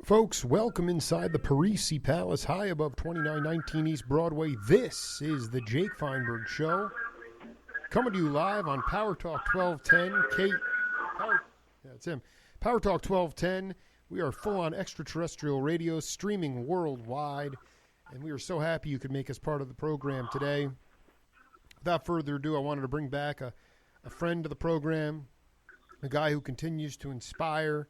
Folks, welcome inside the Parisi Palace, high above 2919 East Broadway. This is the Jake Feinberg Show, coming to you live on Power Talk 1210. That's him. Power Talk 1210. We are full on extraterrestrial radio, streaming worldwide, and we are so happy you could make us part of the program today. Without further ado, I wanted to bring back a friend of the program, a guy who continues to inspire.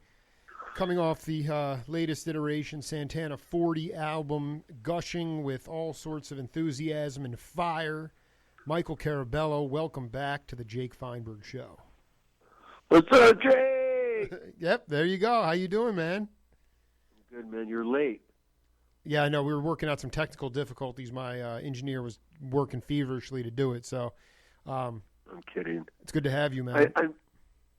Coming off the latest iteration, Santana 40 album, gushing with all sorts of enthusiasm and fire. Michael Carabello, welcome back to the Jake Feinberg Show. What's up, Jake? Yep, there you go. How you doing, man? Good, man. You're late. Yeah, I know. We were working out some technical difficulties. My engineer was working feverishly to do it, so I'm kidding. It's good to have you, man.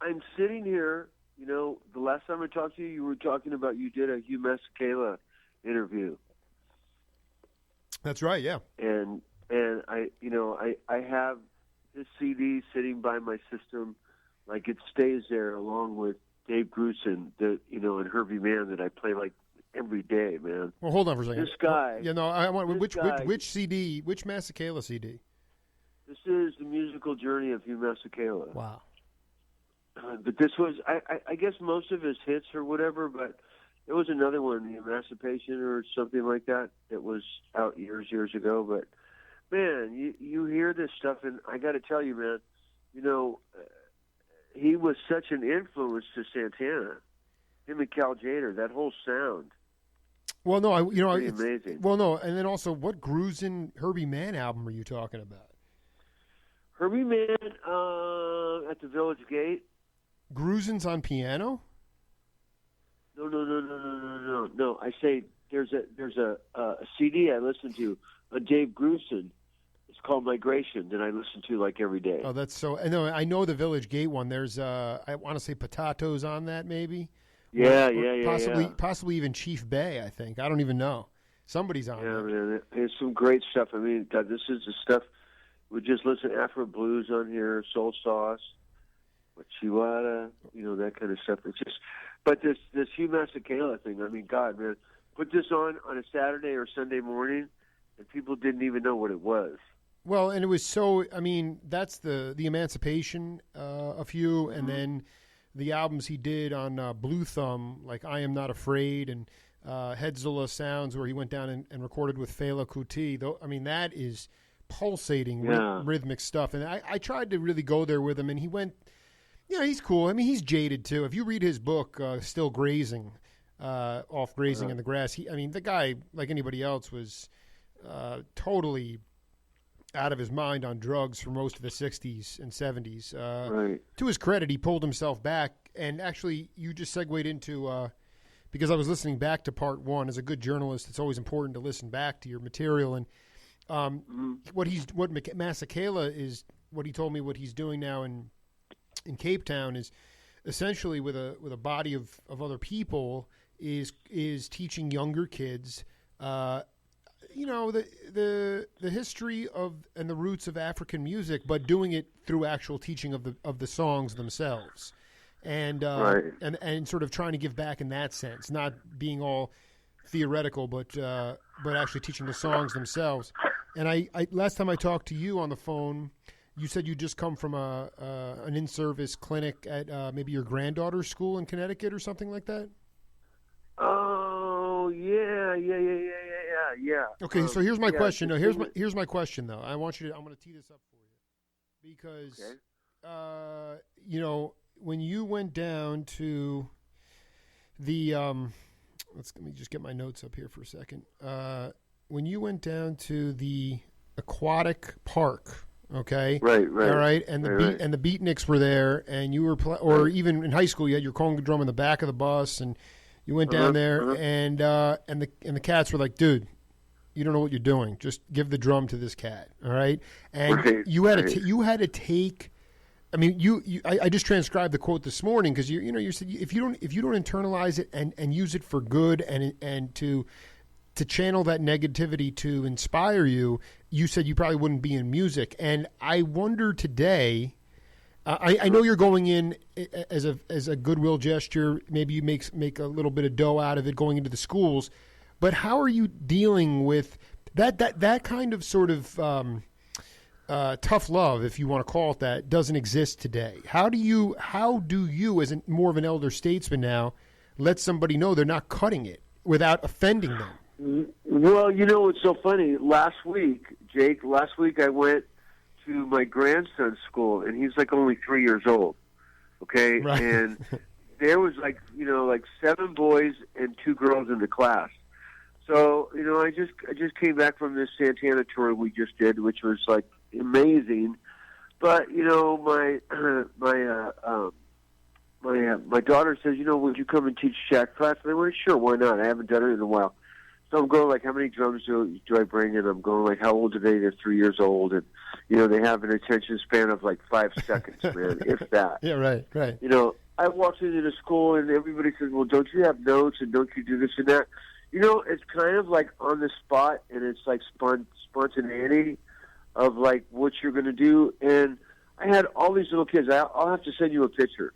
I'm sitting here. You know, the last time I talked to you, you were talking about you did a Hugh Masekela interview. That's right, yeah. And I have this CD sitting by my system, like it stays there along with Dave Grusin, and Herbie Mann that I play like every day, man. Well, hold on for a second. This guy. I want which CD, which Masekela CD? This is the musical journey of Hugh Masekela. Wow. But this was, I guess, most of his hits or whatever, but there was another one, The Emancipation or something like that was out years ago. But, man, you hear this stuff, and I got to tell you, man, he was such an influence to Santana. Him and Cal Jader, that whole sound. Well, no, it's amazing. Well, no, and then also, what Grusin Herbie Mann album are you talking about? Herbie Mann at the Village Gate. Grusin's on piano? No. I say there's a CD I listen to, Dave Grusin. It's called Migration that I listen to like every day. Oh, that's so. I know the Village Gate one. There's I want to say Potatoes on that, maybe. Yeah. Possibly even Chief Bay. I think. I don't even know. Somebody's on. Yeah, man. There's some great stuff. I mean, God, this is the stuff. We just listen to Afro Blues on here, Soul Sauce. What Chihuahua, that kind of stuff. It's just, but this Hugh Masekela thing. I mean, God, man, put this on a Saturday or Sunday morning, and people didn't even know what it was. Well, and it was so. I mean, that's the Emancipation of Hugh, and then the albums he did on Blue Thumb, like I Am Not Afraid, and Headzilla Sounds, where he went down and recorded with Fela Kuti. Though, I mean, that is pulsating rhythmic stuff, and I tried to really go there with him, and he went. Yeah, he's cool. I mean, he's jaded too. If you read his book, Still Grazing, Off Grazing in the Grass, the guy, like anybody else, was totally out of his mind on drugs for most of the 60s and 70s. Right. To his credit, he pulled himself back. And actually, you just segued into, because I was listening back to part one. As a good journalist, it's always important to listen back to your material. And what Masekela is, what he told me, what he's doing now in Cape Town is essentially with a body of other people is teaching younger kids, the history of and the roots of African music, but doing it through actual teaching of the songs themselves, and and sort of trying to give back in that sense, not being all theoretical, but actually teaching the songs themselves. And I last time I talked to you on the phone. You said you just come from an in-service clinic at maybe your granddaughter's school in Connecticut or something like that? Oh, yeah. Okay, so here's my question. No, here's my question though. I'm going to tee this up for you because when you went down to the let me just get my notes up here for a second. When you went down to the aquatic park. Okay. Right. All right, and the beatniks were there, and you were even in high school, you had your conga drum in the back of the bus, and you went down there, and the cats were like, "Dude, you don't know what you're doing. Just give the drum to this cat." All right, and you had to take. I mean, I just transcribed the quote this morning because you said if you don't internalize it and use it for good and to channel that negativity to inspire you, you said you probably wouldn't be in music. And I wonder today, I know you're going in as a goodwill gesture. Maybe you make a little bit of dough out of it going into the schools, but how are you dealing with that kind of sort of tough love, if you want to call it that, doesn't exist today? How do you as more of an elder statesman now let somebody know they're not cutting it without offending them? Well, it's so funny. Last week I went to my grandson's school, and he's like only 3 years old. Okay, right. And there was like 7 boys and 2 girls in the class. So I just came back from this Santana tour we just did, which was like amazing. But my daughter says, would you come and teach Shaq class? And I went, sure, why not? I haven't done it in a while. So I'm going like, how many drums do I bring in? I'm going like, how old are they? They're 3 years old, and they have an attention span of like 5 seconds, man, if that. Yeah, right. I walked into the school and everybody says, well, don't you have notes and don't you do this and that? It's kind of like on the spot, and it's like spontaneity of like what you're going to do. And I had all these little kids. I'll have to send you a picture.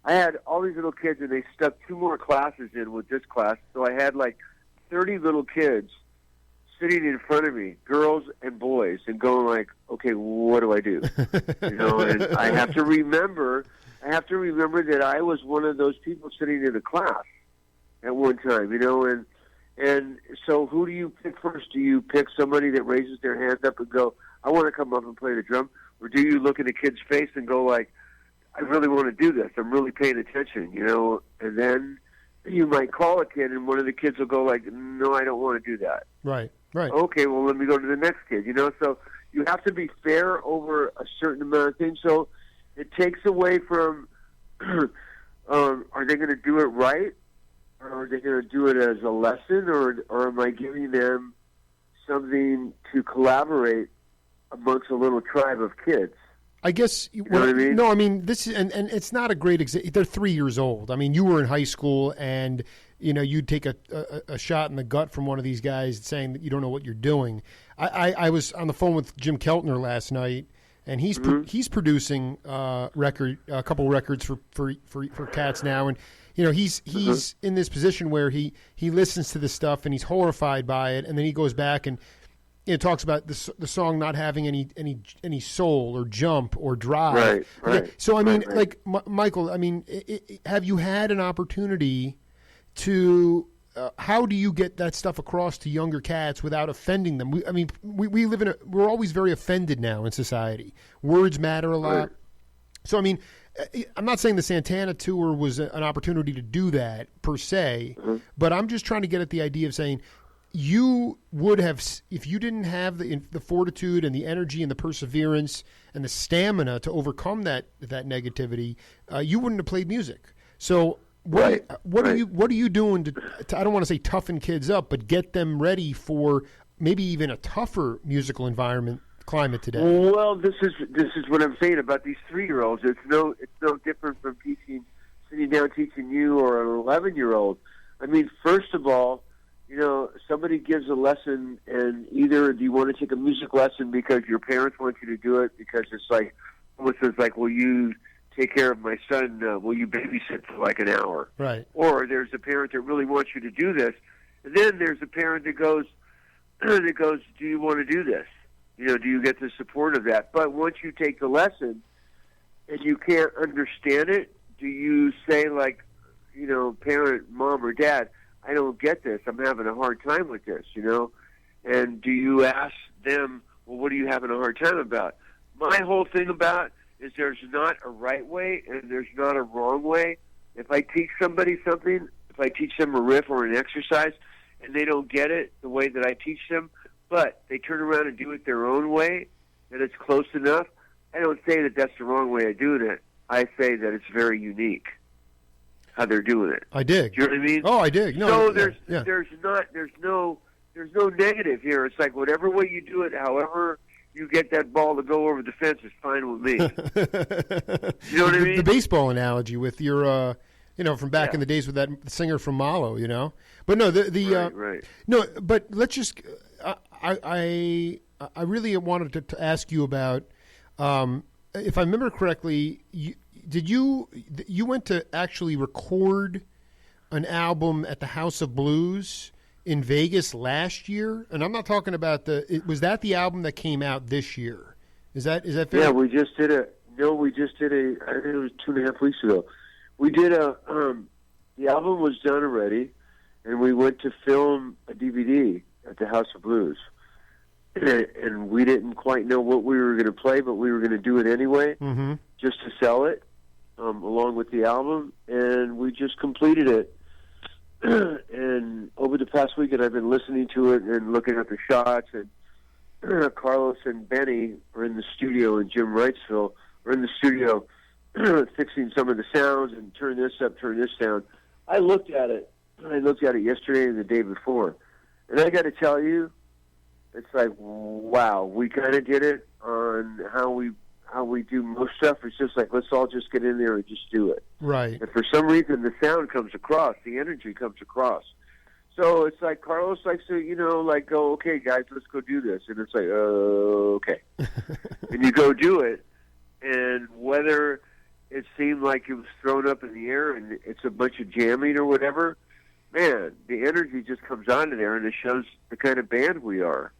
I had all these little kids, and they stuck 2 more classes in with this class. So I had like 30 little kids sitting in front of me, girls and boys, and going like, okay, what do I do? And I have to remember that I was one of those people sitting in a class at one time, and so who do you pick first? Do you pick somebody that raises their hand up and go, I want to come up and play the drum? Or do you look at a kid's face and go like, I really want to do this. I'm really paying attention, and then you might call a kid, and one of the kids will go like, no, I don't want to do that. Right. Okay, well, let me go to the next kid, So you have to be fair over a certain amount of things. So it takes away from, are they going to do it right? Or are they going to do it as a lesson? Or am I giving them something to collaborate amongst a little tribe of kids? I guess you know what I mean? No, I mean this is, and it's not a great example. They're 3 years old. I mean, you were in high school, and you'd take a shot in the gut from one of these guys saying that you don't know what you're doing. I was on the phone with Jim Keltner last night, and he's producing a couple records for cats now, and he's in this position where he listens to this stuff and he's horrified by it, and then he goes back and it talks about the song not having any soul or jump or drive. Right. Okay, so I mean, like Michael, I mean, have you had an opportunity to? How do you get that stuff across to younger cats without offending them? We live we're always very offended now in society. Words matter a lot. Right. So I mean, I'm not saying the Santana tour was an opportunity to do that per se, but I'm just trying to get at the idea of saying, you would have, if you didn't have the fortitude and the energy and the perseverance and the stamina to overcome that negativity, you wouldn't have played music. So what are you doing to I don't want to say toughen kids up, but get them ready for maybe even a tougher musical climate today? Well, this is what I'm saying about these 3-year-olds. It's no different from sitting down teaching you or an 11-year-old. I mean, first of all, somebody gives a lesson, and either do you want to take a music lesson because your parents want you to do it, because it's like, almost as like, will you take care of my son? Will you babysit for like an hour? Right. Or there's a parent that really wants you to do this, and then there's a parent that goes, do you want to do this? Do you get the support of that? But once you take the lesson and you can't understand it, do you say like, parent, mom or dad, I don't get this. I'm having a hard time with this, And do you ask them, well, what are you having a hard time about? My whole thing about is there's not a right way and there's not a wrong way. If I teach somebody something, if I teach them a riff or an exercise and they don't get it the way that I teach them, but they turn around and do it their own way, and it's close enough, I don't say that that's the wrong way of doing it. I say that it's very unique how they're doing it. I dig. Do you know what I mean? Oh, I dig. No, so there's no negative here. It's like whatever way you do it, however you get that ball to go over the fence is fine with me. You know what I mean? The baseball analogy with your, from back in the days with that singer from Malo, But no, right. No, but let's just. I really wanted to ask you about if I remember correctly, you went to actually record an album at the House of Blues in Vegas last year? And I'm not talking about was that the album that came out this year? Is that fair? Yeah, we just did I think it was 2.5 weeks ago. We did the album was done already, and we went to film a DVD at the House of Blues. And we didn't quite know what we were going to play, but we were going to do it anyway, just to sell it, along with the album. And we just completed it. And over the past weekend, I've been listening to it and looking at the shots. And Carlos and Benny are in the studio, and Jim Wrightsville are in the studio fixing some of the sounds and turn this up, turn this down. I looked at it yesterday and the day before. And I got to tell you, it's like, wow, we kind of did it on how we do most stuff. It's just like, let's all just get in there and just do it. Right. And for some reason, the sound comes across, the energy comes across. So it's like Carlos likes to, go, okay, guys, let's go do this. And it's like, okay. And you go do it. And whether it seemed like it was thrown up in the air and it's a bunch of jamming or whatever, man, the energy just comes onto there, and it shows the kind of band we are.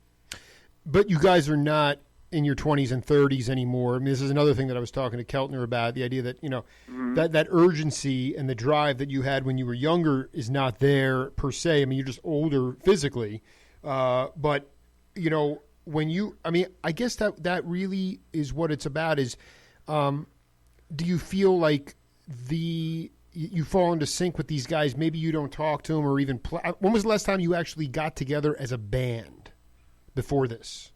But you guys are not in your 20s and 30s anymore. I mean, this is another thing that I was talking to Keltner about, the idea that, that urgency and the drive that you had when you were younger is not there per se. I mean, you're just older physically. But, I guess that really is what it's about is, do you feel like you fall into sync with these guys? Maybe you don't talk to them or even play. When was the last time you actually got together as a band before this?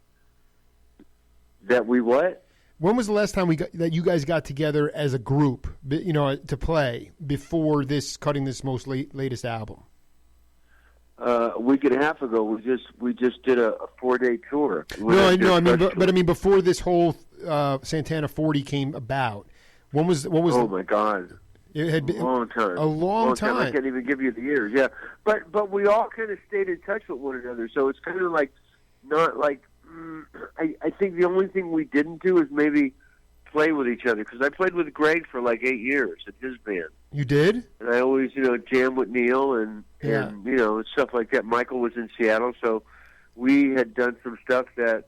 That we what? When was the last time that you guys got together as a group, to play before cutting this most latest album? A week and a half ago, we just did a 4-day tour. I mean, before this whole Santana 40 came about, when was? Oh my God! It had been a long time. A long time. I can't even give you the years. Yeah, but we all kind of stayed in touch with one another, so it's kind of like not like. I think the only thing we didn't do is maybe play with each other, because I played with Greg for like 8 years in his band. You did? And I always, jam with Neil and stuff like that. Michael was in Seattle, so we had done some stuff that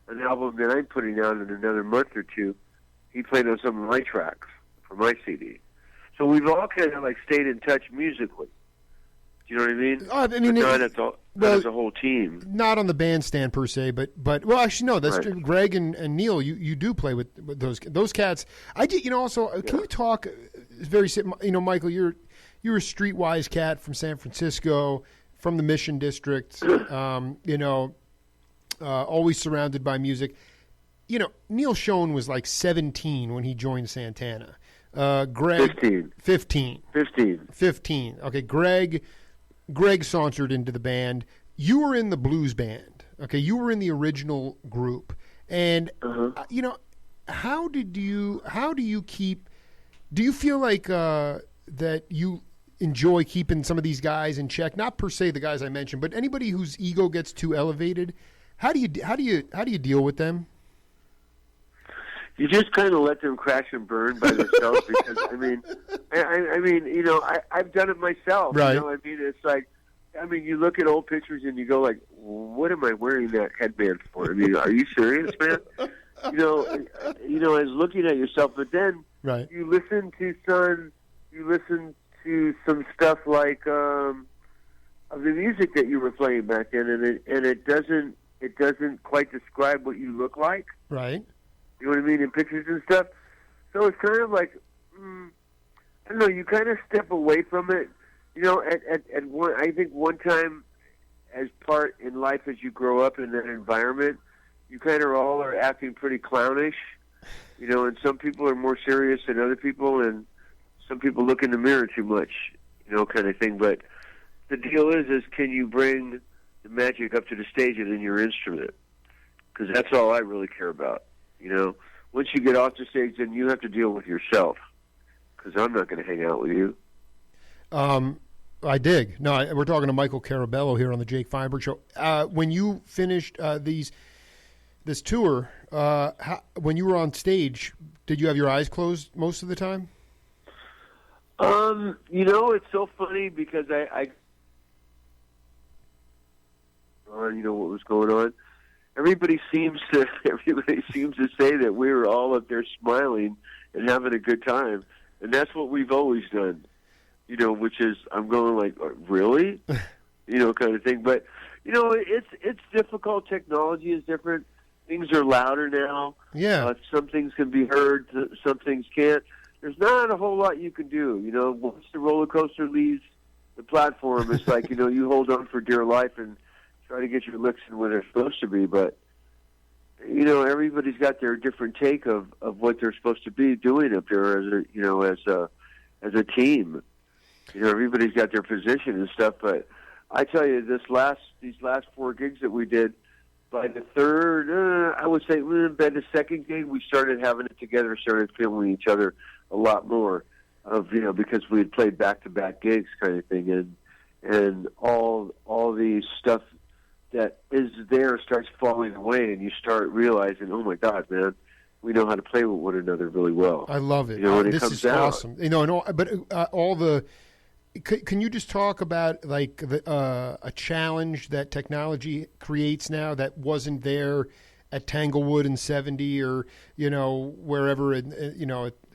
an album that I'm putting out in another month or two, he played on some of my tracks for my CD. So we've all kind of like stayed in touch musically. Do you know what I mean? Not as a whole team. Not on the bandstand per se, but well, actually no, that's right. True. Greg and Neil, you do play with those cats. I did, also. Can you talk? Very, Michael, you're a streetwise cat from San Francisco, from the Mission District. Always surrounded by music. Neil Schoen was like 17 when he joined Santana. Greg 15. Okay, Greg sauntered into the band. You were in the blues band. Okay, you were in the original group. And how do you keep? Do you feel like that you enjoy keeping some of these guys in check? Not per se the guys I mentioned, but anybody whose ego gets too elevated. How do you deal with them? You just kind of let them crash and burn by themselves, because I've done it myself. Right. It's like, you look at old pictures and you go like, what am I wearing that headband for? Are you serious, man? As looking at yourself, but then right. you listen to some stuff like of the music that you were playing back then, and it doesn't quite describe what you look like. Right. You know what I mean, in pictures and stuff. So it's kind of like, I don't know. You kind of step away from it. I think one time, as part in life as you grow up in that environment, you kind of all are acting pretty clownish. And some people are more serious than other people, and some people look in the mirror too much. Kind of thing. But the deal is can you bring the magic up to the stage and in your instrument? Because that's all I really care about. Once you get off the stage, then you have to deal with yourself, because I'm not going to hang out with you. I dig. No, we're talking to Michael Carabello here on the Jake Feinberg Show. When you finished this tour, when you were on stage, did you have your eyes closed most of the time? It's so funny because I what was going on. Everybody seems to say that we were all up there smiling and having a good time, and that's what we've always done. Which is I'm going like, really, kind of thing. But it's difficult. Technology is different. Things are louder now. Yeah. Some things can be heard. Some things can't. There's not a whole lot you can do. Once the roller coaster leaves the platform, it's like, you hold on for dear life and try to get your licks in where they're supposed to be. But, everybody's got their different take of what they're supposed to be doing up there as a team. Everybody's got their position and stuff. But I tell you, these last 4 gigs that we did, by the third, I would say, by the second gig, we started having it together, started feeling each other a lot more, because we had played back-to-back gigs, kind of thing, and all the stuff that is there starts falling away, and you start realizing, oh my God, man, we know how to play with one another really well. I love it. When this it comes is out. awesome. All the. Can you just talk about like a challenge that technology creates now that wasn't there at Tanglewood in '70 or wherever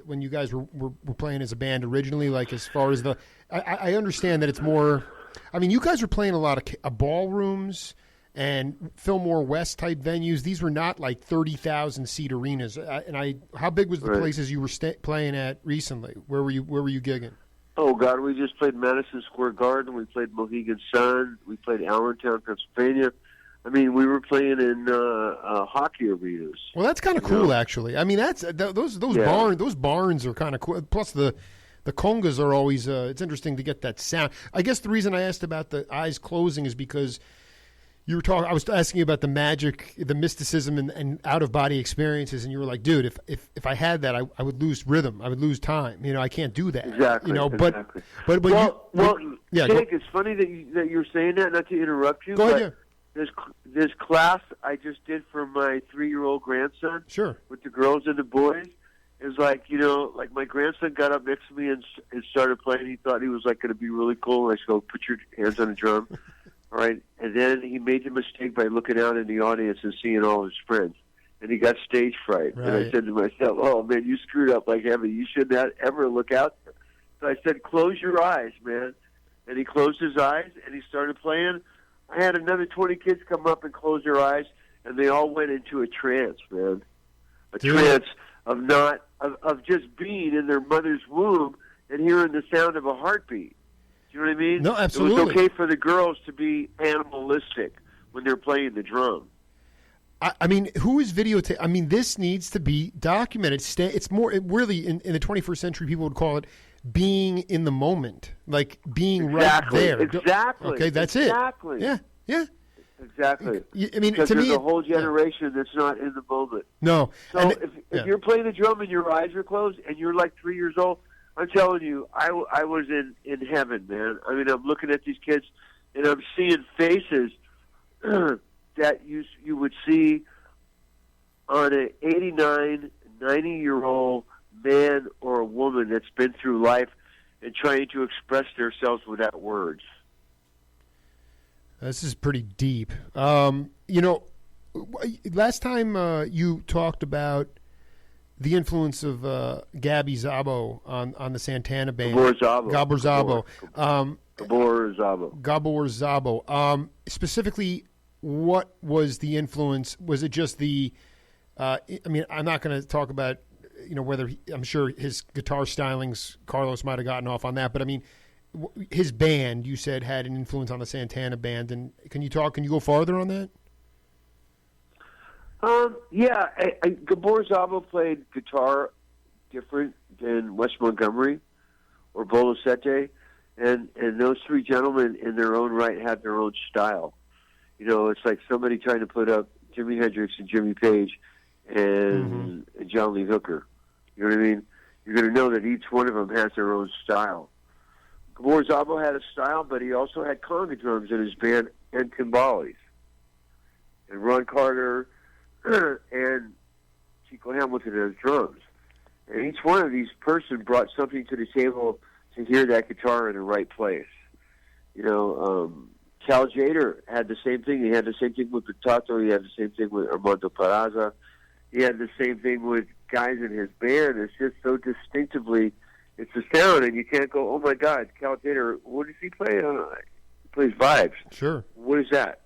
when you guys were playing as a band originally? Like as far as I understand that it's more. I mean, you guys were playing a lot of ballrooms and Fillmore West type venues. These were not like 30,000 seat arenas. How big was the places you were playing at recently? Where were you gigging? Oh, God, we just played Madison Square Garden. We played Mohegan Sun. We played Allentown, Pennsylvania. I mean, we were playing in hockey arenas. Well, that's kind of cool, actually. I mean, those barns are kind of cool. Plus, the congas are always. It's interesting to get that sound. I guess the reason I asked about the eyes closing is because you were talking. I was asking you about the magic, the mysticism, and out of body experiences, and you were like, "Dude, if I had that, I would lose rhythm. I would lose time. I can't do that. Exactly. Exactly. But Jake, it's funny that you're saying that. Not to interrupt you. Go ahead. This class I just did for my 3-year-old grandson. Sure. With the girls and the boys, is like like my grandson got up next to me and started playing. He thought he was like going to be really cool. And I said, "Put your hands on the drum." All right, and then he made the mistake by looking out in the audience and seeing all his friends, and he got stage fright. Right. And I said to myself, "Oh man, you screwed up like heavy. You shouldn't ever look out there." So I said, "Close your eyes, man." And he closed his eyes and he started playing. I had another 20 kids come up and close their eyes, and they all went into a trance, man. Trance of just being in their mother's womb and hearing the sound of a heartbeat. Do you know what I mean? No, absolutely. It was okay for the girls to be animalistic when they're playing the drum. I mean, who is videotape? I mean, this needs to be documented. It's more really in the 21st century. People would call it being in the moment, like being right there. Exactly. Okay, that's exactly. it. Yeah. Exactly. I mean, because to there's me, a whole generation that's not in the moment. No. So if you're playing the drum and your eyes are closed and you're like 3 years old, I'm telling you, I was in heaven, man. I mean, I'm looking at these kids and I'm seeing faces that you would see on an 89, 90-year-old man or a woman that's been through life and trying to express themselves without words. This is pretty deep. Last time you talked about the influence of Gabby Szabo on the Santana band. Gabor Szabo. Specifically, what was the influence? Was it just the? I mean, I'm not going to talk about whether I'm sure his guitar stylings. Carlos might have gotten off on that, but I mean, his band you said had an influence on the Santana band, and can you go farther on that? Yeah, Gabor Szabo played guitar different than Wes Montgomery or Bolasete, and those three gentlemen in their own right had their own style. It's like somebody trying to put up Jimi Hendrix and Jimmy Page and John Lee Hooker. You know what I mean? You're going to know that each one of them has their own style. Gabor Szabo had a style, but he also had conga drums in his band and timbales. And Ron Carter, and Chico Hamilton has drums. And each one of these person brought something to the table to hear that guitar in the right place. You know, Cal Jader had the same thing. He had the same thing with Potato. He had the same thing with Armando Peraza. He had the same thing with guys in his band. It's just so distinctively, it's a sound, and you can't go, oh my God, Cal Jader, what does he play? He plays vibes. Sure. What is that?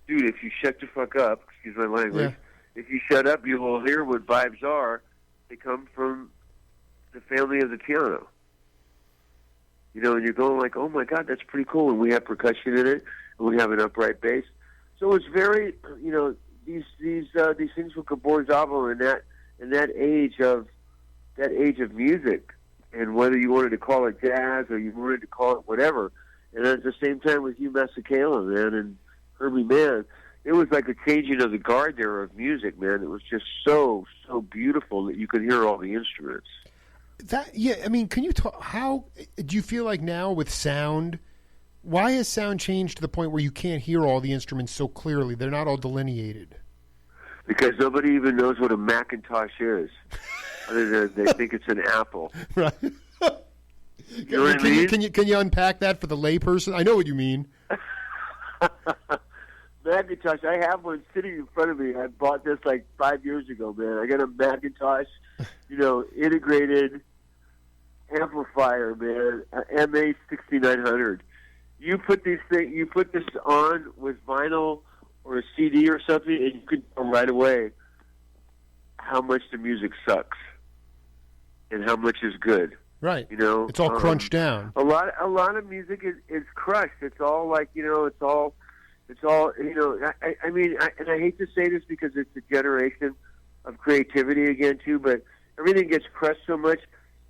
Dude, if you shut the fuck up, excuse my language, yeah. If you shut up, you will hear what vibes are. They come from the family of the piano. You know, and you're going like, oh my God, that's pretty cool. And we have percussion in it, and we have an upright bass. So it's very, you know, these things with Gabor Szabo in that age of music, and whether you wanted to call it jazz or you wanted to call it whatever. And at the same time with Hugh Masekela, man, and Herbie Mann, it was like a changing of the guard there of music, man. It was just so beautiful that you could hear all the instruments. I mean, can you talk? How do you feel like now with sound? Why has sound changed to the point where you can't hear all the instruments so clearly? They're not all delineated. Because nobody even knows what a Macintosh is, other than they think it's an Apple. Right. You know what I mean? Can you unpack that for the layperson? I know what you mean. Macintosh, I have one sitting in front of me. I bought this like 5 years ago, man. I got a Macintosh, you know, integrated amplifier, man, MA 6900. You put this on with vinyl or a CD or something, and you can tell right away how much the music sucks and how much is good. Right. You know, it's all crunched down. A lot of music is crushed. It's all like, you know, it's all, you know, I mean, and I hate to say this because it's a generation of creativity again, too, but everything gets crushed so much.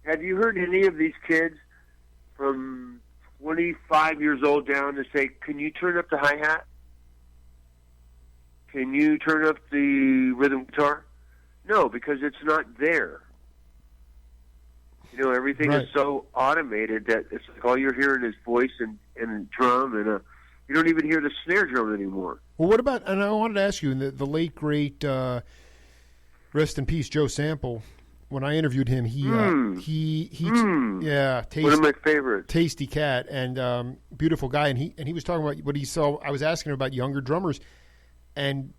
Have you heard any of these kids from 25 years old down to say, can you turn up the hi-hat? Can you turn up the rhythm guitar? No, because it's not there. You know, everything is so automated that it's like all you're hearing is voice and drum, and you don't even hear the snare drum anymore. Well, what about, and I wanted to ask you, the late, great, rest in peace, Joe Sample, when I interviewed him, yeah, one of my favorites. Tasty cat, and beautiful guy, and he was talking about what he saw. I was asking him about younger drummers, and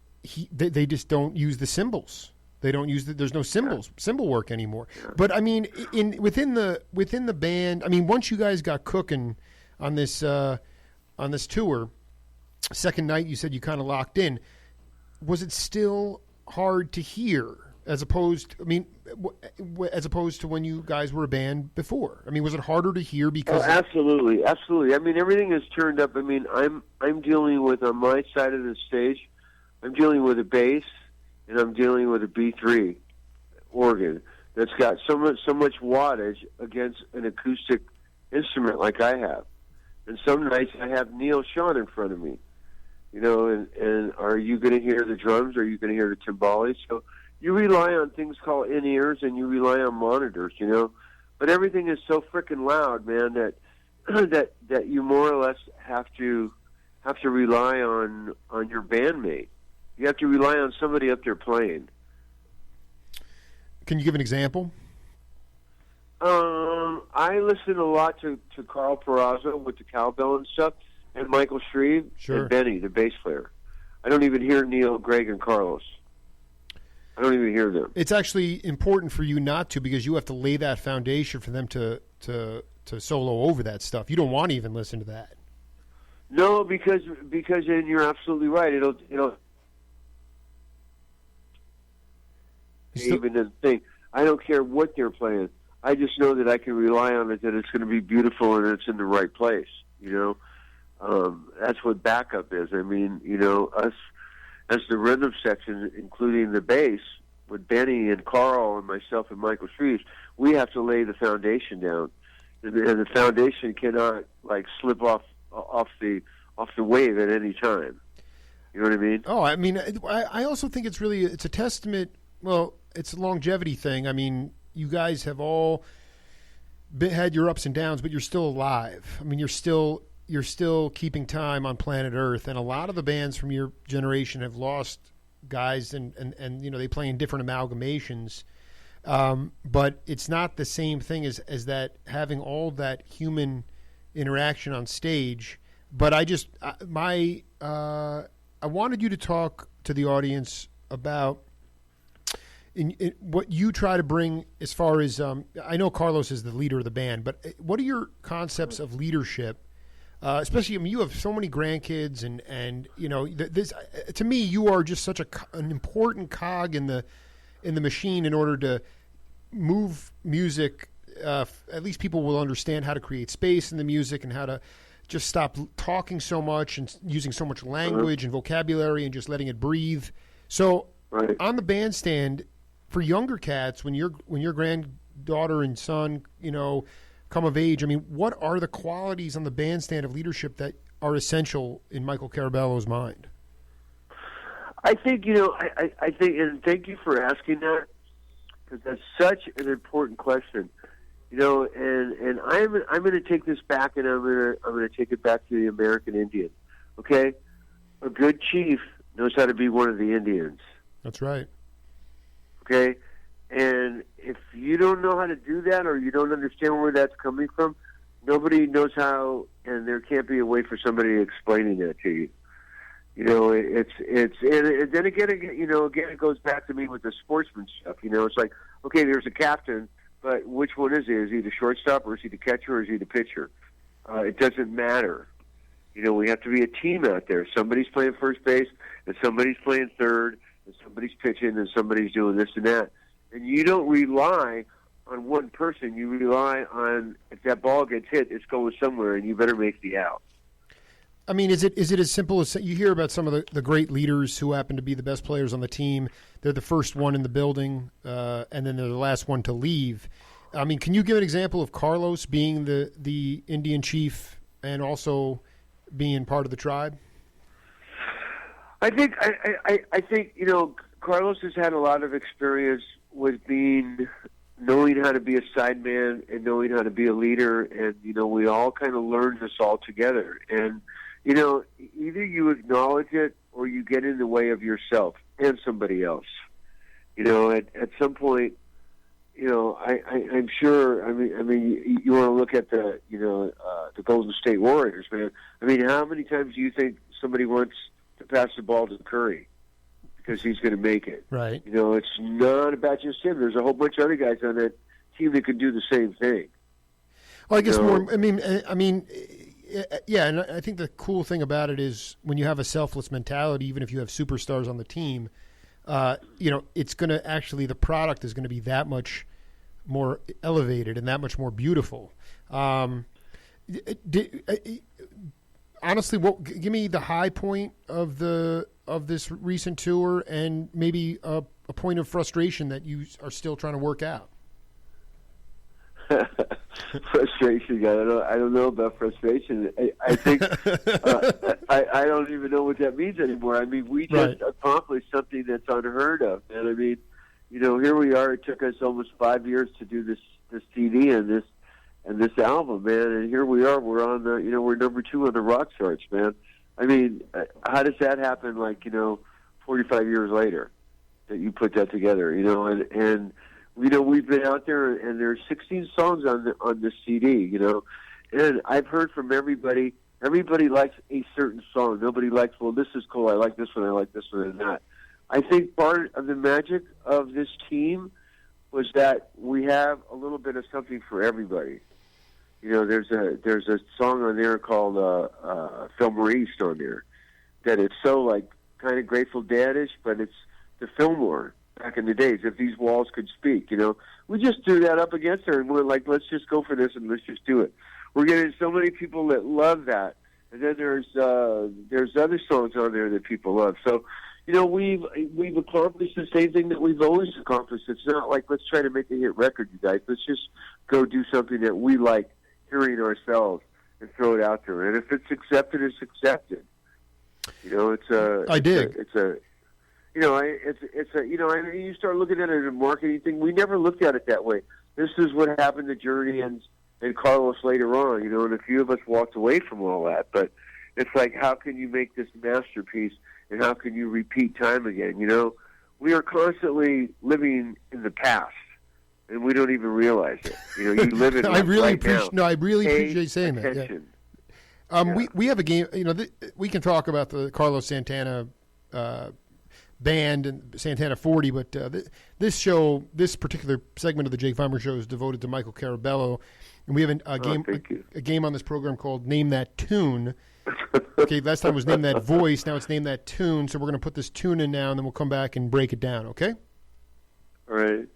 they just don't use the cymbals. They don't use there's no cymbal work anymore. Yeah. But I mean, within the band, I mean, once you guys got cooking on this tour, second night you said you kind of locked in. Was it still hard to hear as opposed to when you guys were a band before? I mean, was it harder to hear because? Oh, absolutely. I mean, everything is turned up. I mean, I'm dealing with, on my side of the stage, I'm dealing with a bass. And I'm dealing with a B3 organ that's got so much wattage against an acoustic instrument like I have. And some nights I have Neil Sean in front of me, you know, and are you going to hear the drums? Are you going to hear the timbales? So you rely on things called in-ears and you rely on monitors, you know. But everything is so freaking loud, man, that you more or less have to rely on your bandmate. You have to rely on somebody up there playing. Can you give an example? I listen a lot to Carl Peraza with the cowbell and stuff, and Michael Shreve, and Benny, the bass player. I don't even hear Neil, Greg, and Carlos. I don't even hear them. It's actually important for you not to, because you have to lay that foundation for them to solo over that stuff. You don't want to even listen to that. No, because and you're absolutely right. It'll even the thing. I don't care what they're playing. I just know that I can rely on it, that it's going to be beautiful and it's in the right place. You know, that's what backup is. I mean, you know, us as the rhythm section, including the bass, with Benny and Carl and myself and Michael Shreves, we have to lay the foundation down, and the foundation cannot like slip off the wave at any time. You know what I mean? Oh, I mean, I also think it's a testament. Well, it's a longevity thing. I mean, you guys have all had your ups and downs, but you're still alive. I mean, you're still keeping time on planet Earth, and a lot of the bands from your generation have lost guys, and they play in different amalgamations. But it's not the same thing as that, having all that human interaction on stage. But I wanted you to talk to the audience about in what you try to bring as far as I know Carlos is the leader of the band, but what are your concepts of leadership? Especially, you have so many grandkids, and this to me, you are just such an important cog in the machine in order to move music. At least people will understand how to create space in the music and how to just stop talking so much and using so much language and vocabulary and just letting it breathe. So on the bandstand, for younger cats, when your granddaughter and son, come of age, I mean, what are the qualities on the bandstand of leadership that are essential in Michael Carabello's mind? I think, I think, and thank you for asking that, because that's such an important question. And I'm going to take this back, and I'm going to take it back to the American Indian. Okay, a good chief knows how to be one of the Indians. That's right. Okay, and if you don't know how to do that, or you don't understand where that's coming from, nobody knows how, and there can't be a way for somebody explaining that to you. And then again, it goes back to me with the sportsman stuff. It's like, okay, there's a captain, but which one is he? Is he the shortstop, or is he the catcher, or is he the pitcher? It doesn't matter. We have to be a team out there. Somebody's playing first base, and somebody's playing third, and somebody's pitching, and somebody's doing this and that. And you don't rely on one person. You rely on, if that ball gets hit, it's going somewhere, and you better make the out. I mean, is it as simple as you hear about some of the great leaders who happen to be the best players on the team? They're the first one in the building, and then they're the last one to leave. I mean, can you give an example of Carlos being the Indian chief and also being part of the tribe? I think Carlos has had a lot of experience with knowing how to be a sideman and knowing how to be a leader, and we all kind of learned this all together. And either you acknowledge it or you get in the way of yourself and somebody else. At some point, I'm sure. I mean, you want to look at the Golden State Warriors, man. I mean, how many times do you think somebody wants to pass the ball to Curry because he's going to make it? Right. It's not about just him. There's a whole bunch of other guys on that team that can do the same thing. Well, I guess more. I mean. Yeah, and I think the cool thing about it is when you have a selfless mentality, even if you have superstars on the team, it's going to actually, the product is going to be that much more elevated and that much more beautiful. Honestly, give me the high point of this recent tour, and maybe a point of frustration that you are still trying to work out. Frustration. I don't know about frustration. I think I don't even know what that means anymore. I mean, we just accomplished something that's unheard of, and I mean, here we are. It took us almost 5 years to do this CD and this album, man, and here we are. We're on we're number 2 on the rock charts, man. I mean, how does that happen? 45 years later, that you put that together, and we've been out there, and there's 16 songs on this CD, and I've heard from everybody. Everybody likes a certain song. Nobody likes, well, this is cool. I like this one. I like this one and that. I think part of the magic of this team was that we have a little bit of something for everybody. There's a song on there called Fillmore East on there that it's so kind of Grateful Dead-ish, but it's the Fillmore back in the days, if these walls could speak. We just threw that up against her, and we're like, let's just go for this and let's just do it. We're getting so many people that love that, and then there's other songs on there that people love. So, we've accomplished the same thing that we've always accomplished. It's not like, let's try to make a hit record, you guys. Let's just go do something that we like hearing ourselves and throw it out there. And if it's accepted, it's accepted. I dig. You start looking at it as a marketing thing. We never looked at it that way. This is what happened to Journey and Carlos later on, and a few of us walked away from all that. But, It's like, how can you make this masterpiece, and how can you repeat time again? You know, we are constantly living in the past, and we don't even realize it. You know, you live in I really right appreciate. now. No, I really Pay appreciate you saying attention. that. Yeah. Yeah. We have a game. You know, we can talk about the Carlos Santana band and Santana 40, but this particular segment of the Jake Feinberg Show is devoted to Michael Carabello, and we have a game on this program called Name That Tune. Okay, last time was Name That Voice. Now it's Name That Tune. So we're going to put this tune in now, and then we'll come back and break it down. Okay? All right.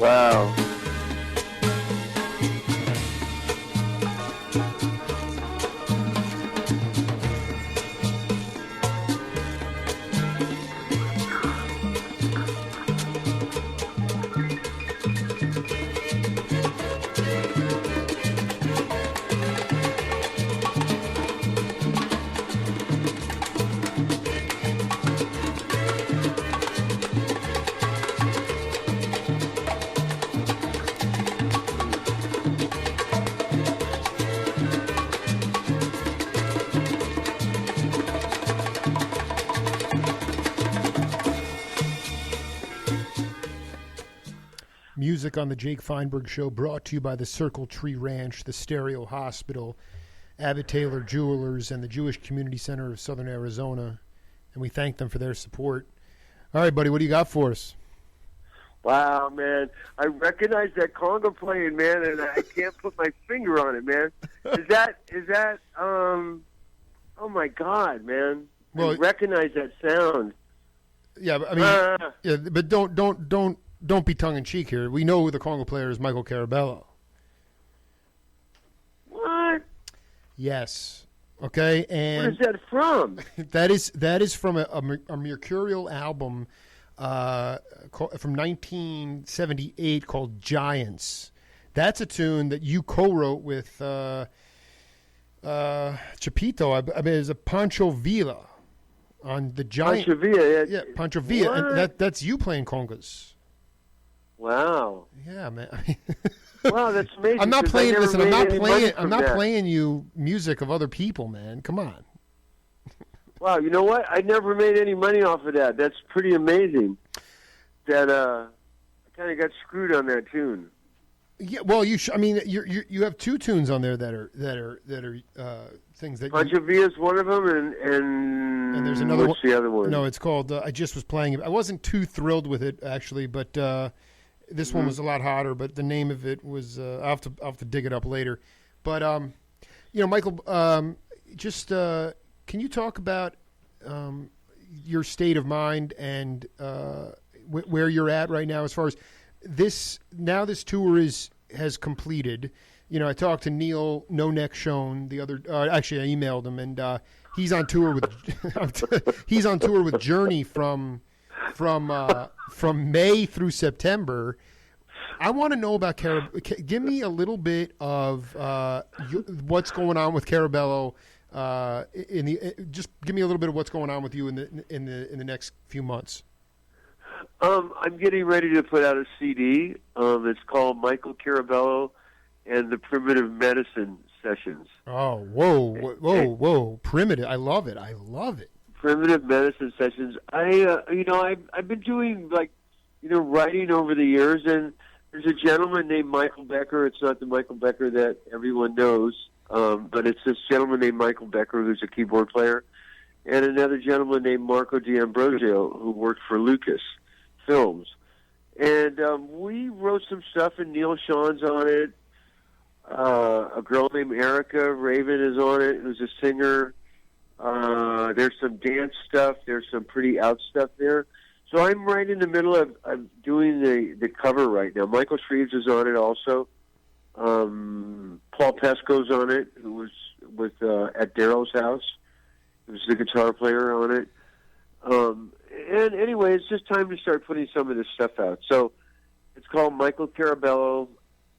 Wow. Music on the Jake Feinberg Show brought to you by the Circle Tree Ranch, the Stereo Hospital, Abbott Taylor Jewelers, and the Jewish Community Center of Southern Arizona. And we thank them for their support. All right, buddy, what do you got for us? Wow, man. I recognize that conga playing, man, and I can't put my finger on it, man. Is that, oh my God, man. Well, I recognize that sound. Yeah, but, I mean, yeah, but don't be tongue-in-cheek here. We know the conga player is Michael Carabello. What? Yes. Okay, and where is that from? that is from a Mercurial album from 1978 called Giants. That's a tune that you co-wrote with Chapito. I mean, it's a Pancho Villa on the Giants. Pancho Villa, yeah, Pancho Villa, and that's you playing congas. Wow. Yeah, man. I mean, wow, that's amazing. I'm not playing. Listen, I'm not that. playing you music of other people, man. Come on. Wow, you know what? I never made any money off of that. That's pretty amazing. That I kind of got screwed on that tune. Yeah, well, I mean, you have two tunes on there that are things that. Pancho Villa's one of them, and there's another. What's the other one? No, it's called. I just was playing it. I wasn't too thrilled with it actually, but this one was a lot hotter. But the name of it was. I'll have to dig it up later. But Michael, just can you talk about your state of mind and where you're at right now as far as this tour has completed. I talked to Neil No Neck Shown the other. Actually, I emailed him, and he's on tour with Journey from May through September. I want to know about Carabello. Give me a little bit of what's going on with Carabello. Just give me a little bit of what's going on with you in the next few months. I'm getting ready to put out a CD. It's called Michael Carabello and the Primitive Medicine Sessions. Oh, whoa! Primitive. I love it. Primitive Medicine Sessions. I've been doing writing over the years, and there's a gentleman named Michael Becker. It's not the Michael Becker that everyone knows, but it's this gentleman named Michael Becker who's a keyboard player, and another gentleman named Marco D'Ambrosio who worked for Lucas Films. And we wrote some stuff, and Neil Sean's on it. A girl named Erica Raven is on it, who's a singer. There's some dance stuff. There's some pretty out stuff there. So I'm right in the middle of doing the cover right now. Michael Shreves is on it also. Paul Pesco's on it, who was at Daryl's house. He was the guitar player on it. And anyway, it's just time to start putting some of this stuff out. So it's called Michael Carabello,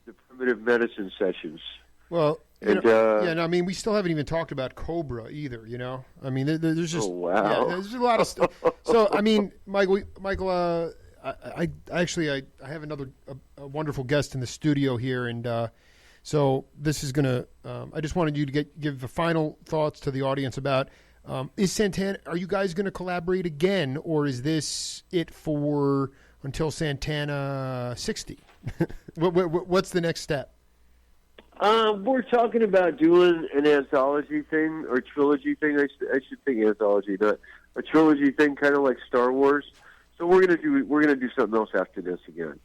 the Primitive Medicine Sessions. Well, we still haven't even talked about Cobra either. I mean, there's just there's a lot of stuff. So, I mean, Michael, I have a wonderful guest in the studio here, and so this is gonna. I just wanted you to give the final thoughts to the audience about is Santana. Are you guys going to collaborate again, or is this it for until Santana 60? What's the next step? We're talking about doing an anthology thing or trilogy thing. I should think anthology, not a trilogy thing, kind of like Star Wars. So we're gonna do something else after this again.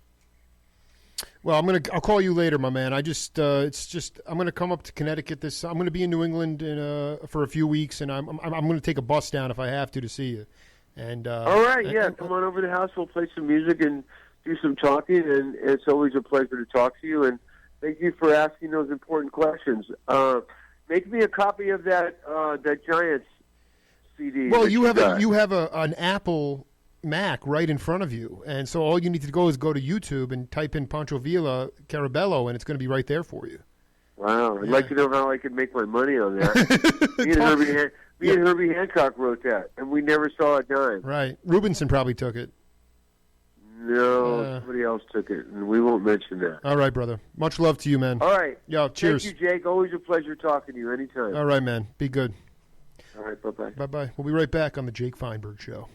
Well, I'll call you later, my man. I'm gonna come up to Connecticut I'm gonna be in New England for a few weeks, and I'm gonna take a bus down if I have to see you. And all right, come on over to the house. We'll play some music and do some talking, and it's always a pleasure to talk to you. And thank you for asking those important questions. Make me a copy of that Giants CD. Well, you have an Apple Mac right in front of you, and so all you need to go is go to YouTube and type in Pancho Villa Carabello, and it's going to be right there for you. Wow, I'd like to know how I could make my money on that. Me and Herbie Hancock wrote that, and we never saw a dime. Right, Rubinson probably took it. No, somebody else took it, and we won't mention that. All right, brother. Much love to you, man. All right. Yo, cheers. Thank you, Jake. Always a pleasure talking to you anytime. All right, man. Be good. All right, bye-bye. Bye-bye. We'll be right back on the Jake Feinberg Show.